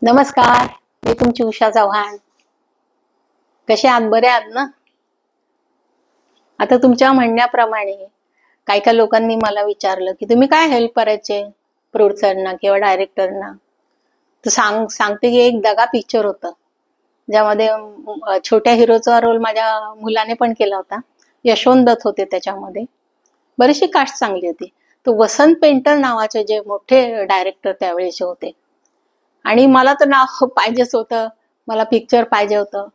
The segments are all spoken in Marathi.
नमस्कार, मी तुमची उषा चव्हाण. कसे आहात? बरे आहात ना? आता तुमच्या म्हणण्याप्रमाणे काही काही लोकांनी मला विचारलं की तुम्ही काय हेल्प करायचे प्रोड्युसरना किंवा डायरेक्टरना. तर सांगते की एक दगा पिक्चर होतं ज्यामध्ये छोट्या हिरोचा रोल माझ्या मुलाने पण केला होता. यशवंत दत्त होते त्याच्यामध्ये. बरीचशी कास्ट चांगली होती. तो वसंत पेंटर नावाचे जे मोठे डायरेक्टर त्यावेळेचे होते आणि मला तर नाव पाहिजेच होतं, मला पिक्चर पाहिजे होतं.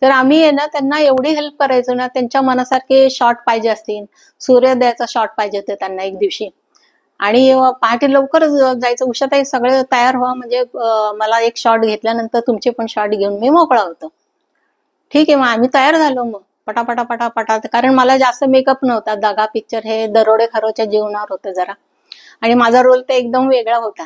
तर आम्ही आहे ना त्यांना एवढी हेल्प करायचो ना, त्यांच्या मनासारखे शॉट पाहिजे असतील, सूर्योदयाचा शॉट पाहिजे होते त्यांना एक दिवशी. आणि पहाटे लवकर जायचं, उषाताई सगळे तयार व्हा म्हणजे मला एक शॉट घेतल्यानंतर तुमचे पण शॉट घेऊन मी मोकळा होतो. ठीक आहे, मग आम्ही तयार झालो. मग पटापटा पटापटा, कारण मला जास्त मेकअप नव्हता. दगा पिक्चर हे दरोडेखोराच्या जीवनावर होतं जरा, आणि माझा रोल तर एकदम वेगळा होता.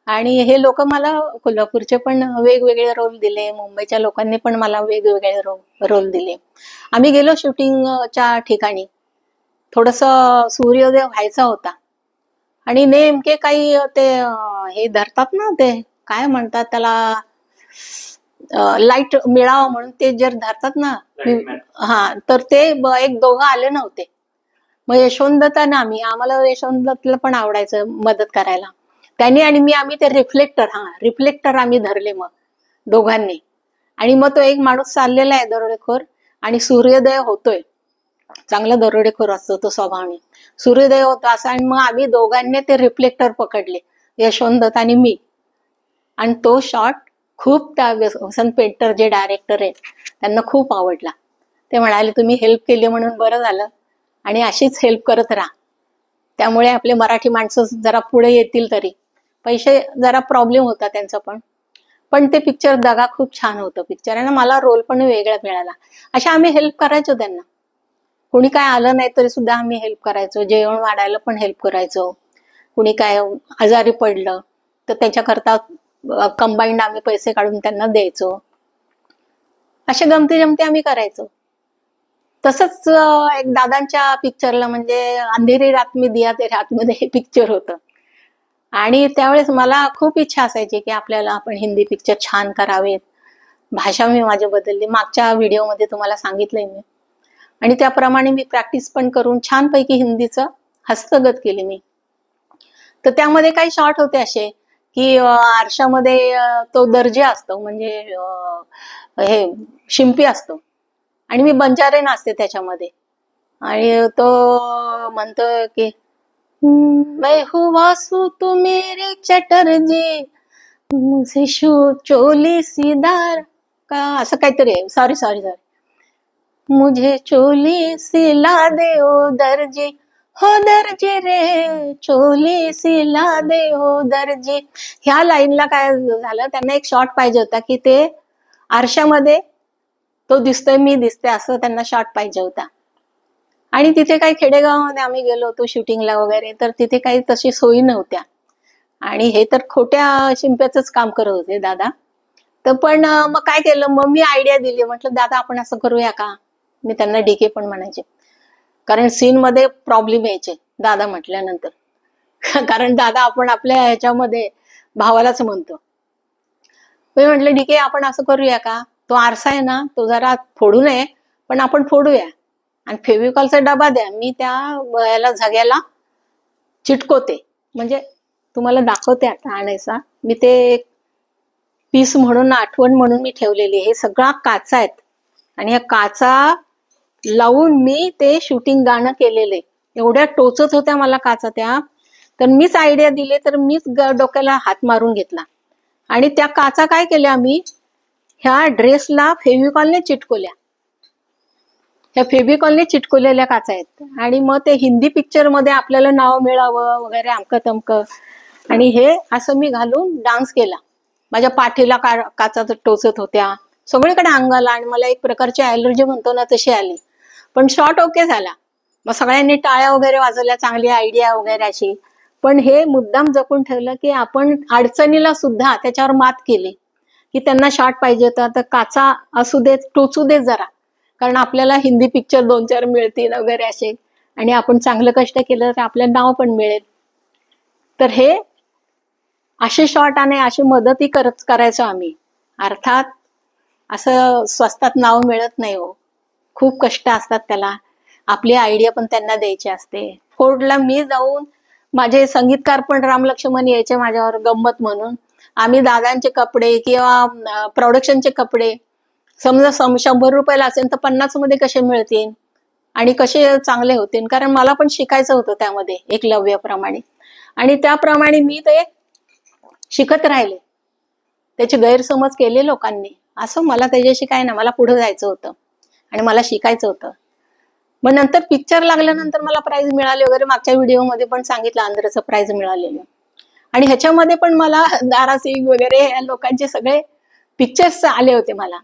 आणि हे लोक मला कोल्हापूरचे पण वेगवेगळे रोल दिले, मुंबईच्या लोकांनी पण मला वेगवेगळे रोल दिले. आम्ही गेलो शूटिंगच्या ठिकाणी. थोडस सूर्योदय व्हायचा होता आणि नेमके काही ते हे धरतात ना, ते काय म्हणतात त्याला, लाईट मिळावं म्हणून ते जर धरतात ना, हा, तर ते एक दोघं आले नव्हते. मग यशवंत दत्ताने आम्हाला यशवंत दत्तला पण आवडायचं मदत करायला. त्यांनी आणि आम्ही ते रिफ्लेक्टर आम्ही धरले मग दोघांनी. आणि मग तो एक माणूस चाललेला आहे दरोडेखोर, आणि सूर्योदय होतोय. चांगला दरोडेखोर असतो तो स्वभावाने. सूर्योदय होतो असा, आणि मग आम्ही दोघांनी ते रिफ्लेक्टर पकडले, यशवंत दत्त आणि मी. आणि तो शॉट खूप त्या वसंत पेंटर जे डायरेक्टर आहे त्यांना खूप आवडला. ते म्हणाले तुम्ही हेल्प केली म्हणून बरं झालं, आणि अशीच हेल्प करत राहा. त्यामुळे आपले मराठी माणसं जरा पुढे येतील. तरी पैसे जरा प्रॉब्लेम होता त्यांचा, पण ते पिक्चर दगा खूप छान होतं पिक्चर, आणि मला रोल पण वेगळा मिळाला. अशा आम्ही हेल्प करायचो त्यांना. कुणी काय आलं नाही तरी सुद्धा आम्ही हेल्प करायचो. जेवण वाढायला पण हेल्प करायचो. कुणी काय आजारी पडलं तर त्याच्याकरता कंबाईंड आम्ही पैसे काढून त्यांना द्यायचो. असे गमती जमती आम्ही करायचो. तसंच एक दादांच्या पिक्चरला, म्हणजे अंधेरी रात में दिया ते रात मध्ये हे पिक्चर होतं. आणि त्यावेळेस मला खूप इच्छा असायची की आपण हिंदी पिक्चर छान करावेत. भाषा मी माझी बदलली, मागच्या व्हिडिओमध्ये तुम्हाला सांगितलंय मी. आणि त्याप्रमाणे मी प्रॅक्टिस पण करून छानपैकी हिंदीचं हस्तगत केली मी. तर त्यामध्ये काही शॉट होते असे की आरशामध्ये तो दर्जे असतो, म्हणजे हे शिंपी असतो, आणि मी बंजारे नाचते त्याच्यामध्ये. आणि तो म्हणतो की मैं हूँ वासु तू मेरे चटर्जी, मुझे चोली सीधार का, असं काहीतरी आहे. सॉरी, मुझे चोली सिला दे ओ दर्जी, हो दर्जी रे, चोली सिला दे ओ दर्जी. ह्या लाईनला काय झालं, त्यांना एक शॉट पाहिजे होता की ते आरशामध्ये तो दिसतोय, मी दिसते, असं त्यांना शॉट पाहिजे होता. आणि तिथे काही खेडेगावामध्ये आम्ही गेलो होतो शूटिंगला वगैरे, तर तिथे काही तशी सोयी नव्हत्या. आणि हे तर खोट्या शिंप्याच काम करत होते दादा. तर पण मग काय केलं, मग मी आयडिया दिली. म्हटलं दादा आपण असं करूया का. मी त्यांना डीके पण म्हणायचे, कारण सीन मध्ये प्रॉब्लेम यायचे दादा म्हटल्यानंतर. कारण दादा आपण आपल्या ह्याच्यामध्ये भावालाच म्हणतो. मी म्हटलं डीके आपण असं करूया का, तो आरसा आहे ना तो जरा फोडू नये, पण आपण फोडूया, आणि फेविकॉलचा डबा द्या, मी त्या याला झग्याला चिटकवते. म्हणजे तुम्हाला दाखवते आता आणायचा. मी ते पीस म्हणून, आठवण म्हणून मी ठेवलेली. हे सगळा काचा आहेत, आणि या काचा लावून मी ते शूटिंग गाणं केलेले. एवढ्या टोचत होत्या मला काचा त्या, तर मीच आयडिया दिले, तर मीच डोक्याला हात मारून घेतला. आणि त्या काचा काय केल्या आम्ही, ह्या ड्रेसला फेविकॉलने चिटकवल्या. ह्या फेविकॉलने चिटकवलेल्या काचा आहेत. आणि मग ते हिंदी पिक्चर मध्ये आपल्याला नाव मिळावं वगैरे, अमकं तमकं. आणि हे असं मी घालून डान्स केला. माझ्या पाठीला काचा टोचत होत्या सगळीकडे अंगाला, आणि मला एक प्रकारची ॲलर्जी म्हणतो ना तशी आली. पण शॉट ओके झाला. मग सगळ्यांनी टाळ्या वगैरे वाजवल्या, चांगली आयडिया वगैरे अशी. पण हे मुद्दाम जपून ठेवलं की आपण अडचणीला सुद्धा त्याच्यावर मात केली, की त्यांना शॉट पाहिजे होता तर काचा असू देत, टोचू देत जरा, कारण आपल्याला हिंदी पिक्चर 2-4 मिळतील वगैरे असे, आणि आपण चांगलं कष्ट केलं तर आपलं नाव पण मिळेल. तर हे असे शॉर्ट आणि अशी मदतही करायचो आम्ही. अर्थात असं स्वस्तात नाव मिळत नाही हो, खूप कष्ट असतात त्याला. आपली आयडिया पण त्यांना द्यायची असते. फोर्डला मी जाऊन, माझे संगीतकार पण राम लक्ष्मण यायचे माझ्यावर गंमत म्हणून. आम्ही दादांचे कपडे किंवा प्रोडक्शनचे कपडे समजा 100 रुपयाला असेल तर 50 मध्ये कसे मिळतील आणि कसे चांगले होतील, कारण मला पण शिकायचं होतं त्यामध्ये एकलव्याप्रमाणे. आणि त्याप्रमाणे मी ते शिकत राहिले. त्याचे गैरसमज केले लोकांनी, असं मला त्याच्याशी काय ना, मला पुढे जायचं होतं आणि मला शिकायचं होतं. मग नंतर पिक्चर लागल्यानंतर मला प्राइज मिळाले वगैरे, मागच्या व्हिडिओमध्ये पण सांगितलं आंध्रचं प्राइज मिळालेलं. आणि ह्याच्यामध्ये पण मला दारासिंग वगैरे या लोकांचे सगळे पिक्चर्स आले होते मला.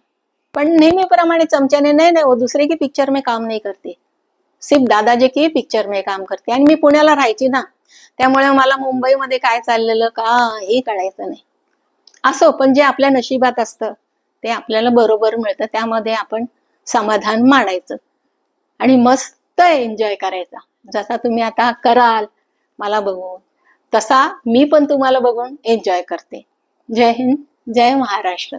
पण नेहमीप्रमाणे चमच्याने नाही वो दूसरे की पिक्चर में काम नहीं करते, सिर्फ दादाजी की पिक्चर में काम करते. आणि मी पुण्याला राहायची ना, त्यामुळे मला मुंबईमध्ये काय चाललेलं काही कळायचं नाही. असो, पण जे आपल्या नशिबात असतं ते आपल्याला बरोबर मिळतं, त्यामध्ये आपण समाधान मानायचं आणि मस्त एन्जॉय करायचा. जसा तुम्ही आता कराल मला बघून, तसा मी पण तुम्हाला बघून एन्जॉय करते. जय हिंद, जय महाराष्ट्र.